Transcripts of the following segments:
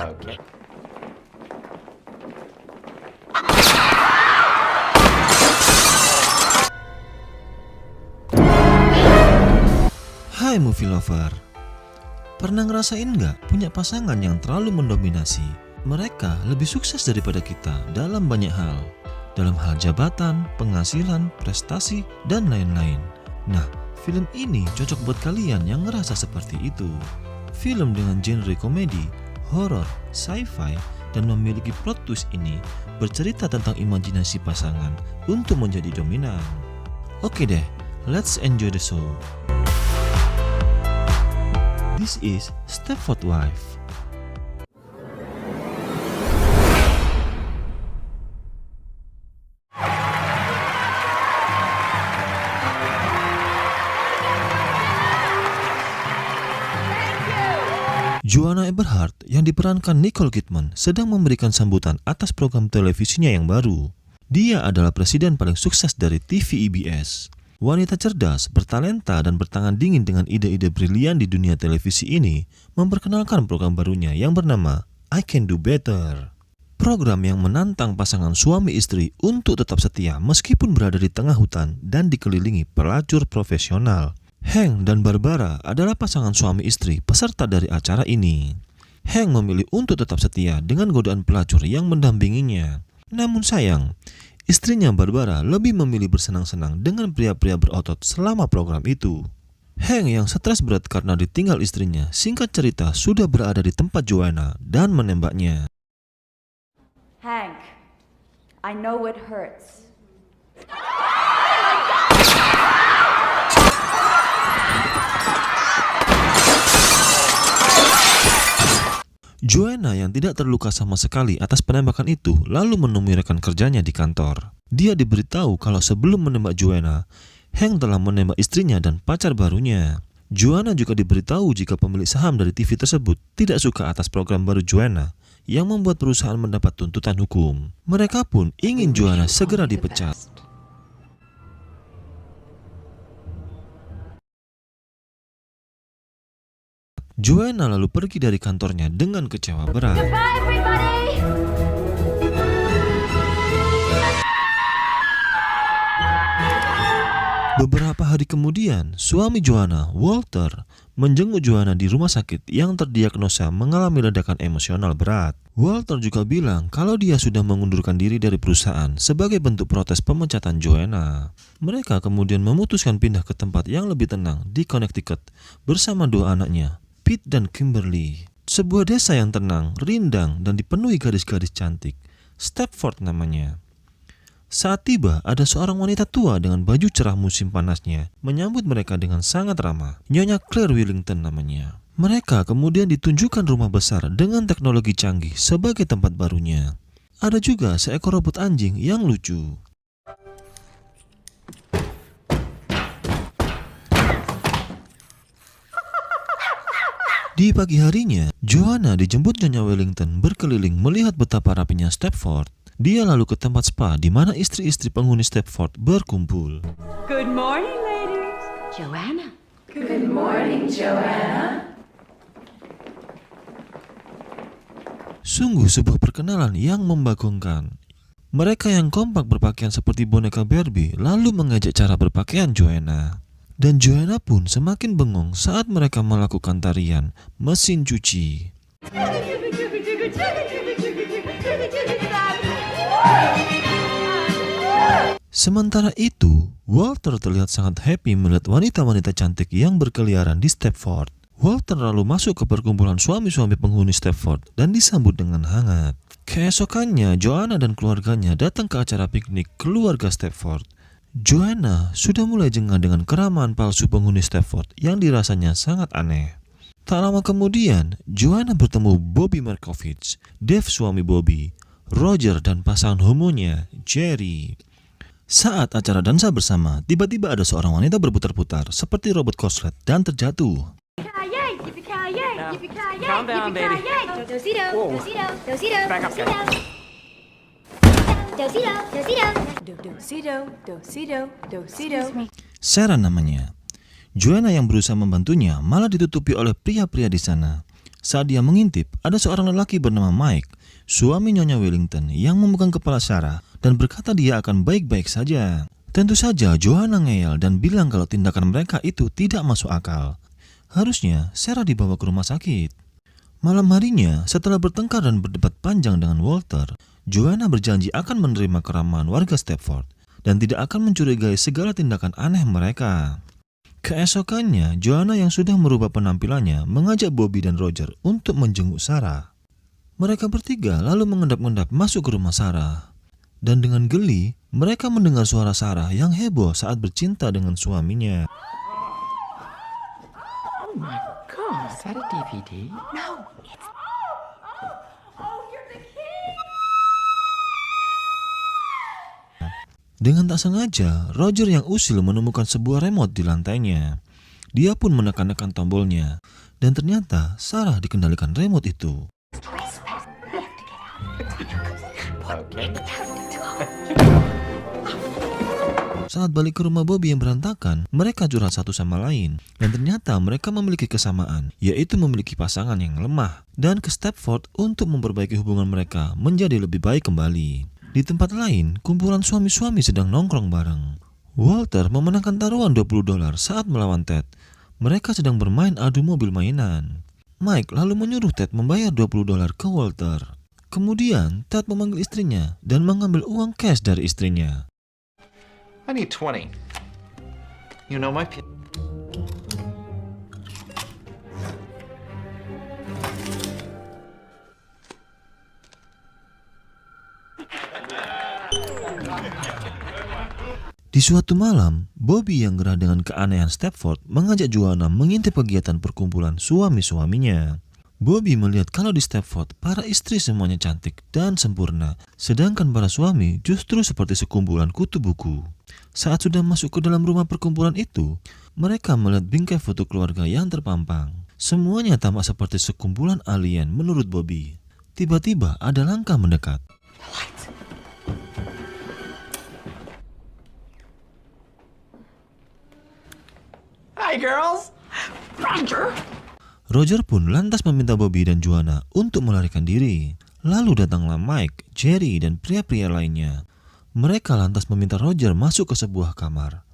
Okay. Hai movie lover, pernah ngerasain nggak punya pasangan yang terlalu mendominasi? Mereka lebih sukses daripada kita dalam banyak hal. Dalam hal jabatan, penghasilan, prestasi, dan lain-lain. Nah, film ini cocok buat kalian yang ngerasa seperti itu. Film dengan genre komedi, horor, sci-fi, dan memiliki plot twist ini bercerita tentang imajinasi pasangan untuk menjadi dominan. Oke deh, let's enjoy the show. This is Stepford Wife. Joanna Eberhard yang diperankan Nicole Kidman sedang memberikan sambutan atas program televisinya yang baru. Dia adalah presiden paling sukses dari TV EBS. Wanita cerdas, bertalenta, dan bertangan dingin dengan ide-ide brilian di dunia televisi ini memperkenalkan program barunya yang bernama I Can Do Better. Program yang menantang pasangan suami istri untuk tetap setia meskipun berada di tengah hutan dan dikelilingi pelacur profesional. Hank dan Barbara adalah pasangan suami istri peserta dari acara ini. Hank memilih untuk tetap setia dengan godaan pelacur yang mendampinginya. Namun sayang, istrinya Barbara lebih memilih bersenang-senang dengan pria-pria berotot selama program itu. Hank yang stres berat karena ditinggal istrinya, singkat cerita sudah berada di tempat Joanna dan menembaknya. Hank, I know it hurts. Joanna yang tidak terluka sama sekali atas penembakan itu lalu menemui rekan kerjanya di kantor. Dia diberitahu kalau sebelum menembak Joanna, Hank telah menembak istrinya dan pacar barunya. Joanna juga diberitahu jika pemilik saham dari TV tersebut tidak suka atas program baru Joanna yang membuat perusahaan mendapat tuntutan hukum. Mereka pun ingin Joanna segera dipecat. Joanna lalu pergi dari kantornya dengan kecewa berat. Bye, everybody! Beberapa hari kemudian, suami Joanna, Walter, menjenguk Joanna di rumah sakit yang terdiagnosa mengalami ledakan emosional berat. Walter juga bilang kalau dia sudah mengundurkan diri dari perusahaan sebagai bentuk protes pemecatan Joanna. Mereka kemudian memutuskan pindah ke tempat yang lebih tenang di Connecticut bersama dua anaknya, Pete dan Kimberly. Sebuah desa yang tenang, rindang, dan dipenuhi gadis-gadis cantik. Stepford namanya. Saat tiba, ada seorang wanita tua dengan baju cerah musim panasnya menyambut mereka dengan sangat ramah. Nyonya Claire Willington namanya. Mereka kemudian ditunjukkan rumah besar dengan teknologi canggih sebagai tempat barunya. Ada juga seekor robot anjing yang lucu. Di pagi harinya, Joanna dijemput Nyonya Wellington berkeliling melihat betapa rapinya Stepford. Dia lalu ke tempat spa di mana istri-istri penghuni Stepford berkumpul. Good morning, ladies. Joanna. Good morning, Joanna. Sungguh sebuah perkenalan yang membagongkan. Mereka yang kompak berpakaian seperti boneka Barbie lalu mengajak cara berpakaian Joanna. Dan Joanna pun semakin bengong saat mereka melakukan tarian mesin cuci. Sementara itu, Walter terlihat sangat happy melihat wanita-wanita cantik yang berkeliaran di Stepford. Walter lalu masuk ke perkumpulan suami-suami penghuni Stepford dan disambut dengan hangat. Keesokannya, Joanna dan keluarganya datang ke acara piknik keluarga Stepford. Joanna sudah mulai jengah dengan keramahan palsu penghuni Stepford yang dirasanya sangat aneh. Tak lama kemudian, Joanna bertemu Bobby Markovich, Dave suami Bobby, Roger dan pasangan homonya, Jerry. Saat acara dansa bersama, tiba-tiba ada seorang wanita berputar-putar seperti robot korslet dan terjatuh. Yippee-ki-yay, yippee-ki-yay, yippee-ki-yay, Calm down, baby. yippee-ki-yay. Dosito, Whoa. dosito, dosito, Back up, dosito. Dosito, dosito. Dosito, dosito, dosito. Sarah namanya. Joanna yang berusaha membantunya malah ditutupi oleh pria-pria di sana. Saat dia mengintip, ada seorang lelaki bernama Mike, suami Nyonya Wellington, yang memegang kepala Sarah dan berkata dia akan baik-baik saja. Tentu saja Joanna ngeyel dan bilang kalau tindakan mereka itu tidak masuk akal. Harusnya Sarah dibawa ke rumah sakit. Malam harinya, setelah bertengkar dan berdebat panjang dengan Walter, Joanna berjanji akan menerima keramahan warga Stepford dan tidak akan mencurigai segala tindakan aneh mereka. Keesokannya, Joanna yang sudah merubah penampilannya mengajak Bobby dan Roger untuk menjenguk Sarah. Mereka bertiga lalu mengendap-endap masuk ke rumah Sarah. Dan dengan geli, mereka mendengar suara Sarah yang heboh saat bercinta dengan suaminya. Oh my God, is that a DVD? No, it's. Oh, you're the king! Dengan tak sengaja, Roger yang usil menemukan sebuah remote di lantainya. Dia pun menekan-nekan tombolnya, dan ternyata Sarah dikendalikan remote itu. Okay. Saat balik ke rumah Bobby yang berantakan, mereka curhat satu sama lain. Dan ternyata mereka memiliki kesamaan, yaitu memiliki pasangan yang lemah. Dan ke Stepford untuk memperbaiki hubungan mereka menjadi lebih baik kembali. Di tempat lain, kumpulan suami-suami sedang nongkrong bareng. Walter memenangkan taruhan $20 saat melawan Ted. Mereka sedang bermain adu mobil mainan. Mike lalu menyuruh Ted membayar $20 ke Walter. Kemudian Ted memanggil istrinya dan mengambil uang cash dari istrinya. I need 20. You know my Di suatu malam, Bobby yang gerah dengan keanehan Stepford mengajak Joanna mengintip kegiatan perkumpulan suami-suaminya. Bobby melihat kalau di Stepford para istri semuanya cantik dan sempurna, sedangkan para suami justru seperti sekumpulan kutu buku. Saat sudah masuk ke dalam rumah perkumpulan itu, mereka melihat bingkai foto keluarga yang terpampang. Semuanya tampak seperti sekumpulan alien menurut Bobby. Tiba-tiba ada langkah mendekat. Hi, girls. Roger. Roger pun lantas meminta Bobby dan Joanna untuk melarikan diri. Lalu datanglah Mike, Jerry, dan pria-pria lainnya. Mereka lantas meminta Roger masuk ke sebuah kamar.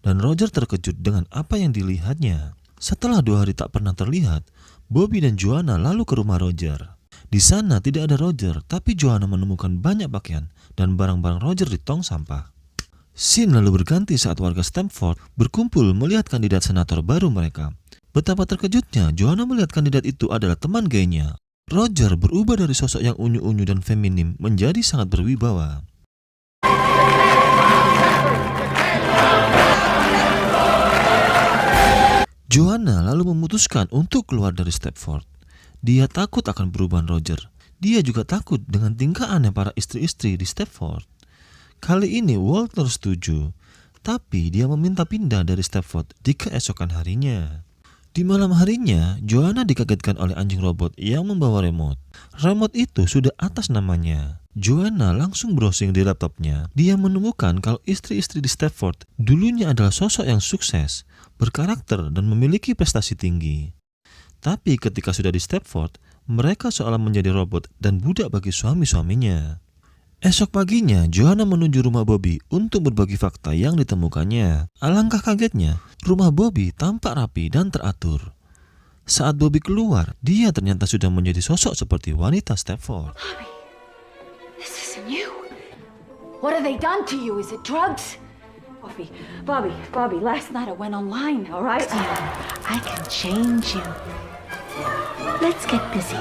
Dan Roger terkejut dengan apa yang dilihatnya. Setelah 2 hari tak pernah terlihat, Bobby dan Joanna lalu ke rumah Roger. Di sana tidak ada Roger, tapi Joanna menemukan banyak pakaian dan barang-barang Roger di tong sampah. Scene lalu berganti saat warga Stepford berkumpul melihat kandidat senator baru mereka. Betapa terkejutnya Joanna melihat kandidat itu adalah teman gayanya. Roger berubah dari sosok yang unyu-unyu dan feminim menjadi sangat berwibawa. Joanna lalu memutuskan untuk keluar dari Stepford. Dia takut akan perubahan Roger. Dia juga takut dengan tingkah aneh para istri-istri di Stepford. Kali ini Walter setuju, tapi dia meminta pindah dari Stepford di keesokan harinya. Di malam harinya, Joanna dikagetkan oleh anjing robot yang membawa remote. Remote itu sudah atas namanya. Joanna langsung browsing di laptopnya. Dia menemukan kalau istri-istri di Stepford dulunya adalah sosok yang sukses, berkarakter, dan memiliki prestasi tinggi. Tapi ketika sudah di Stepford, mereka seolah menjadi robot dan budak bagi suami-suaminya. Esok paginya, Joanna menuju rumah Bobby untuk berbagi fakta yang ditemukannya. Alangkah kagetnya, rumah Bobby tampak rapi dan teratur. Saat Bobby keluar, dia ternyata sudah menjadi sosok seperti wanita Stepford. Bobby, this isn't you. What have they done to you? Is it drugs? Bobby, last night I went online, all right? I can change you. Let's get busy.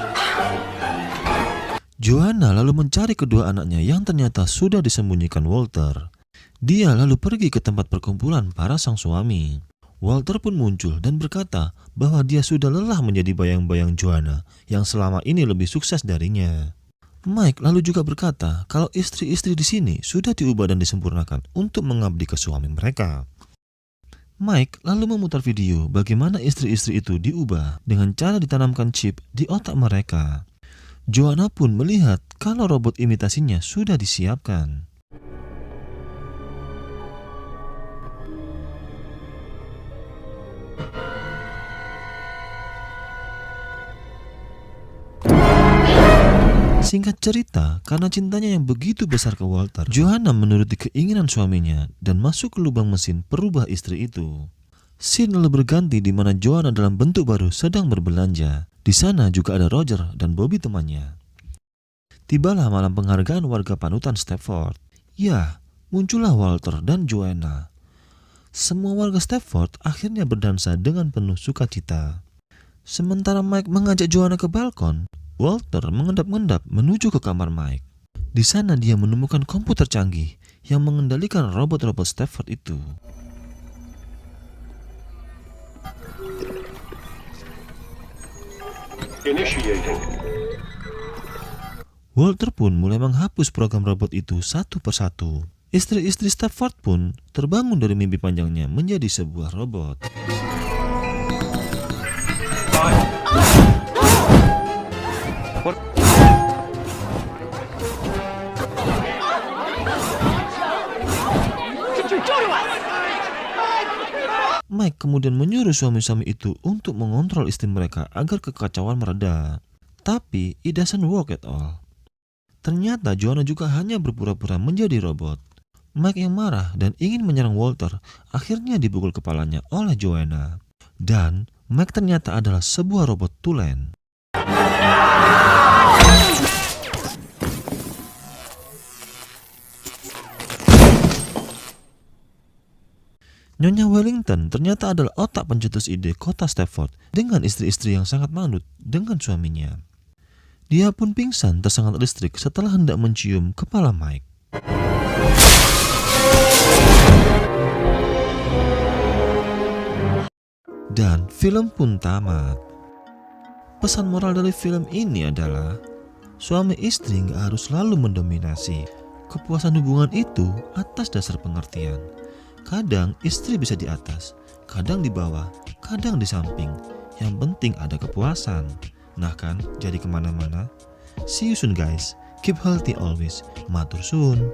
Joanna lalu mencari kedua anaknya yang ternyata sudah disembunyikan Walter. Dia lalu pergi ke tempat perkumpulan para sang suami. Walter pun muncul dan berkata bahwa dia sudah lelah menjadi bayang-bayang Joanna yang selama ini lebih sukses darinya. Mike lalu juga berkata kalau istri-istri di sini sudah diubah dan disempurnakan untuk mengabdi ke suami mereka. Mike lalu memutar video bagaimana istri-istri itu diubah dengan cara ditanamkan chip di otak mereka. Joanna pun melihat kalau robot imitasinya sudah disiapkan. Singkat cerita, karena cintanya yang begitu besar ke Walter, Joanna menuruti keinginan suaminya dan masuk ke lubang mesin perubah istri itu. Scene lalu berganti di mana Joanna dalam bentuk baru sedang berbelanja. Di sana juga ada Roger dan Bobby temannya. Tibalah malam penghargaan warga panutan Stepford. Ya, muncullah Walter dan Joanna. Semua warga Stepford akhirnya berdansa dengan penuh sukacita. Sementara Mike mengajak Joanna ke balkon, Walter mengendap-endap menuju ke kamar Mike. Di sana dia menemukan komputer canggih yang mengendalikan robot-robot Stepford itu. Initiating. Walter pun mulai menghapus program robot itu satu persatu. Istri-istri Stepford pun terbangun dari mimpi panjangnya menjadi sebuah robot. Mike kemudian menyuruh suami-suami itu untuk mengontrol istri mereka agar kekacauan mereda. Tapi it doesn't work at all. Ternyata Joanna juga hanya berpura-pura menjadi robot. Mike yang marah dan ingin menyerang Walter akhirnya dipukul kepalanya oleh Joanna. Dan Mike ternyata adalah sebuah robot tulen. Nyonya Wellington ternyata adalah otak pencetus ide kota Stepford dengan istri-istri yang sangat manut dengan suaminya. Dia pun pingsan tersengat listrik setelah hendak mencium kepala Mike. Dan film pun tamat. Pesan moral dari film ini adalah suami istri gak harus selalu mendominasi. Kepuasan hubungan itu atas dasar pengertian. Kadang istri bisa di atas, kadang di bawah, kadang di samping. Yang penting ada kepuasan. Nah kan, jadi kemana-mana. See you soon guys. Keep healthy always. Matur suun.